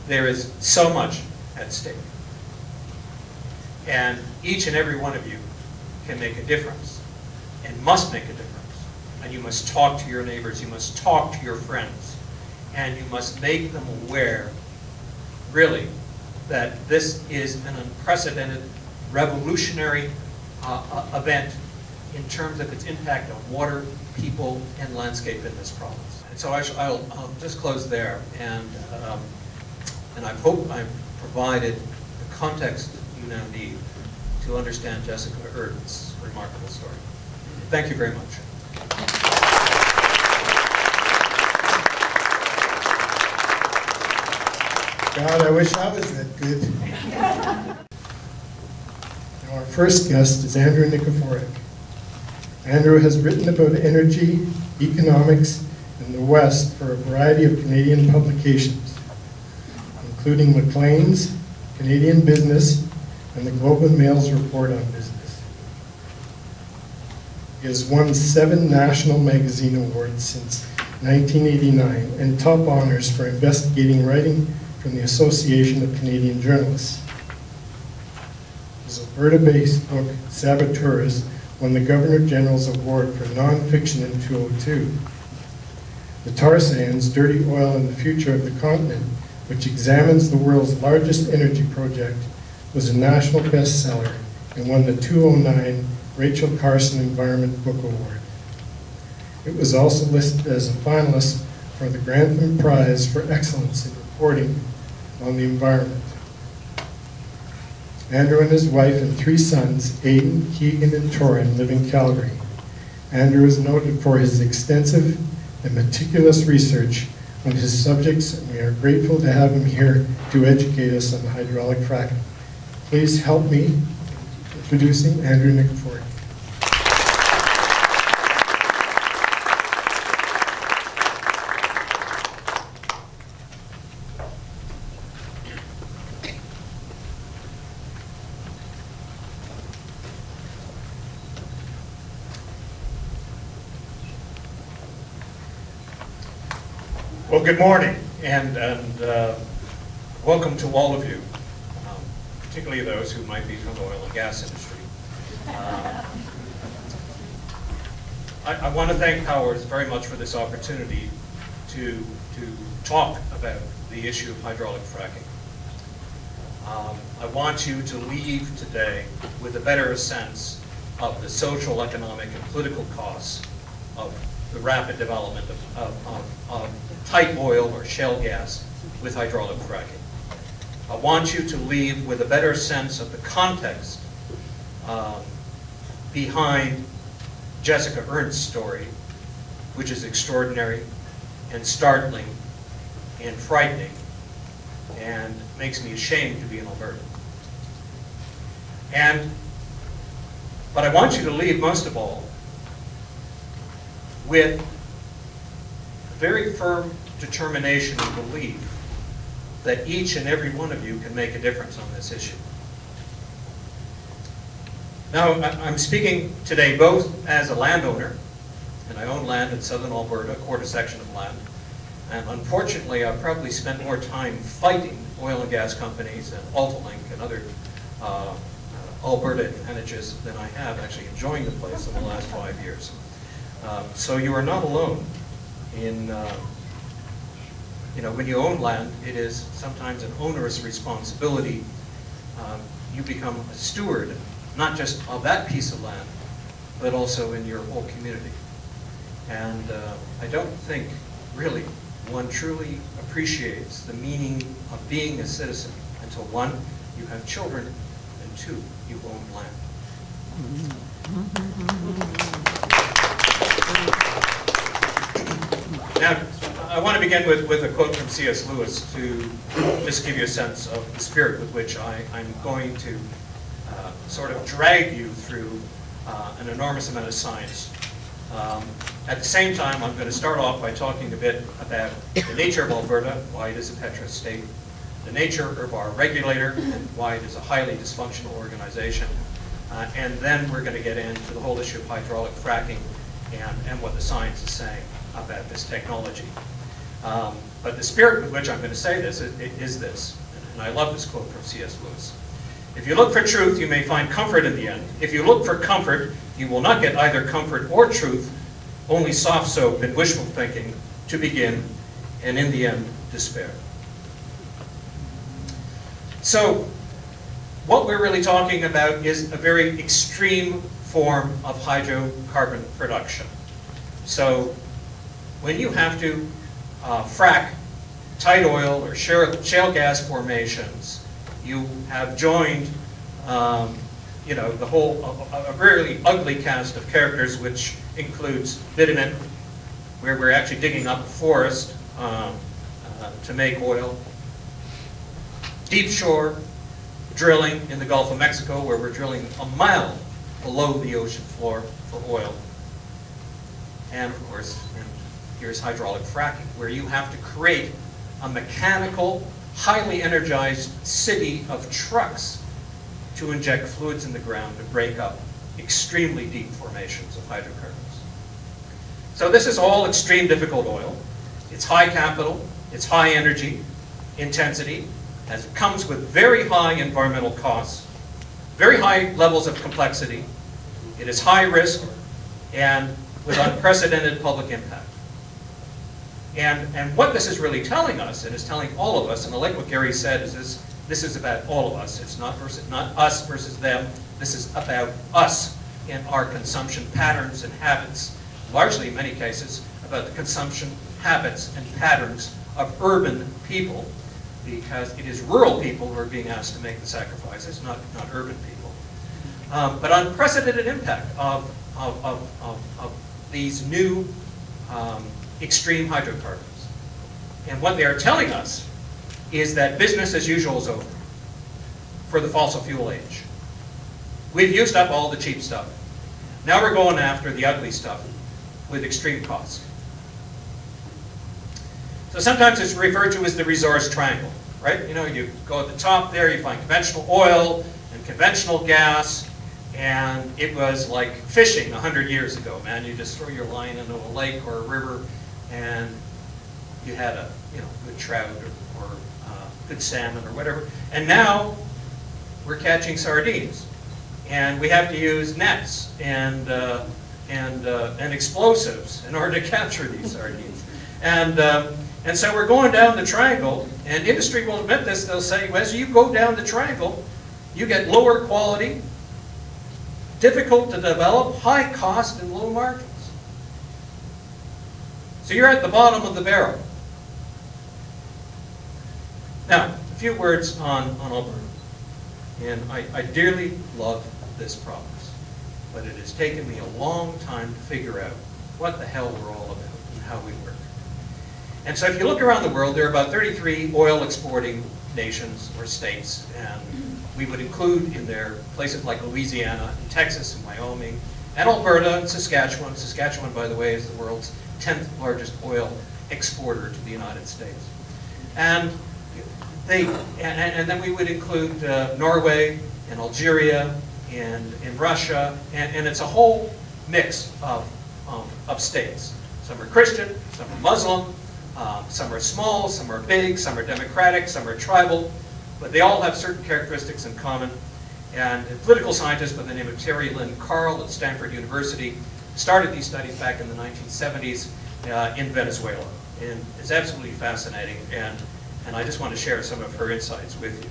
there is so much at stake. And each and every one of you can make a difference and must make a difference. And you must talk to your neighbors, you must talk to your friends, and you must make them aware, really, that this is an unprecedented, revolutionary event in terms of its impact on water, people, and landscape in this province. And so I'll just close there, and I hope I've provided the context that you now need to understand Jessica Erdman's remarkable story. Thank you very much. God, I wish I was that good. Now, our first guest is Andrew Nikiforuk. Andrew has written about energy, economics, and the West for a variety of Canadian publications, including Maclean's, Canadian Business, and the Globe and Mail's Report on Business. He has won 7 national magazine awards since 1989 and top honors for investigating writing from the Association of Canadian Journalists. His Alberta-based book, Saboteurs, won the Governor-General's Award for Nonfiction in 2002. The Tar Sands, Dirty Oil and the Future of the Continent, which examines the world's largest energy project, was a national bestseller and won the 2009 Rachel Carson Environment Book Award. It was also listed as a finalist for the Grantham Prize for Excellence in Reporting on the Environment. Andrew and his wife and 3 sons, Aidan, Keegan, and Torin, live in Calgary. Andrew is noted for his extensive and meticulous research on his subjects, and we are grateful to have him here to educate us on hydraulic fracking. Please help me in introducing Andrew Nikiforuk. Well, good morning, and welcome to all of you, particularly those who might be from the oil and gas industry. I want to thank Powers very much for this opportunity to talk about the issue of hydraulic fracking. I want you to leave today with a better sense of the social, economic, and political costs of the rapid development of tight oil or shale gas with hydraulic fracking. I want you to leave with a better sense of the context behind Jessica Erdman's story, which is extraordinary and startling and frightening and makes me ashamed to be an Albertan. But I want you to leave, most of all, with a very firm determination and belief that each and every one of you can make a difference on this issue. Now, I'm speaking today both as a landowner, and I own land in southern Alberta, a quarter section of land, and unfortunately I've probably spent more time fighting oil and gas companies and Altalink and other Alberta advantages than I have actually enjoying the place in the last 5 years. So you are not alone in, when you own land, it is sometimes an onerous responsibility. You become a steward, not just of that piece of land, but also in your whole community. And I don't think, really, one truly appreciates the meaning of being a citizen until 1, you have children, and 2, you own land. Now, I want to begin with a quote from C.S. Lewis to just give you a sense of the spirit with which I'm going to sort of drag you through an enormous amount of science. At the same time, I'm going to start off by talking a bit about the nature of Alberta, why it is a petro state, the nature of our regulator, and why it is a highly dysfunctional organization. And then we're going to get into the whole issue of hydraulic fracking and what the science is saying about this technology. But the spirit with which I'm going to say this is this, and I love this quote from C.S. Lewis. If you look for truth, you may find comfort in the end. If you look for comfort, you will not get either comfort or truth, only soft soap and wishful thinking to begin, and in the end, despair. So, what we're really talking about is a very extreme form of hydrocarbon production. So, when you have to frack tight oil or shale gas formations, you have joined, the whole, a really ugly cast of characters, which includes bitumen, where we're actually digging up a forest to make oil. Deep shore drilling in the Gulf of Mexico, where we're drilling a mile below the ocean floor for oil. And of course, here's hydraulic fracking, where you have to create a mechanical, highly energized city of trucks to inject fluids in the ground to break up extremely deep formations of hydrocarbons. So this is all extreme difficult oil. It's high capital, it's high energy intensity, as it comes with very high environmental costs, very high levels of complexity. It is high risk and with unprecedented public impact. And what this is really telling us, and is telling all of us, and like what Gary said, is this is about all of us. It's not us versus them. This is about us and our consumption patterns and habits, largely in many cases about the consumption habits and patterns of urban people, because it is rural people who are being asked to make the sacrifices, not urban people. But unprecedented impact of these new extreme hydrocarbons. And what they are telling us is that business as usual is over for the fossil fuel age. We've used up all the cheap stuff. Now we're going after the ugly stuff with extreme cost. So sometimes it's referred to as the resource triangle, right? You know, you go at the top there, you find conventional oil and conventional gas, and it was like fishing 100 years ago, man. You just throw your line into a lake or a river, and you had a good trout or good salmon or whatever. And now we're catching sardines, and we have to use nets and explosives in order to capture these sardines. And so we're going down the triangle, and industry will admit this. They'll say, well, as you go down the triangle, you get lower quality, difficult to develop, high cost, and low margins. So you're at the bottom of the barrel. Now, a few words on Alberta. And I dearly love this province, but it has taken me a long time to figure out what the hell we're all about and how we work. And so if you look around the world, there are about 33 oil exporting nations or states, and we would include in there places like Louisiana, and Texas, and Wyoming, and Alberta, and Saskatchewan. Saskatchewan, by the way, is the world's 10th largest oil exporter to the United States. And then we would include Norway, and Algeria, and Russia, and it's a whole mix of states. Some are Christian, some are Muslim, some are small, some are big, some are democratic, some are tribal, but they all have certain characteristics in common. And a political scientist by the name of Terry Lynn Carl at Stanford University started these studies back in the 1970s in Venezuela. And it's absolutely fascinating, and I just want to share some of her insights with you.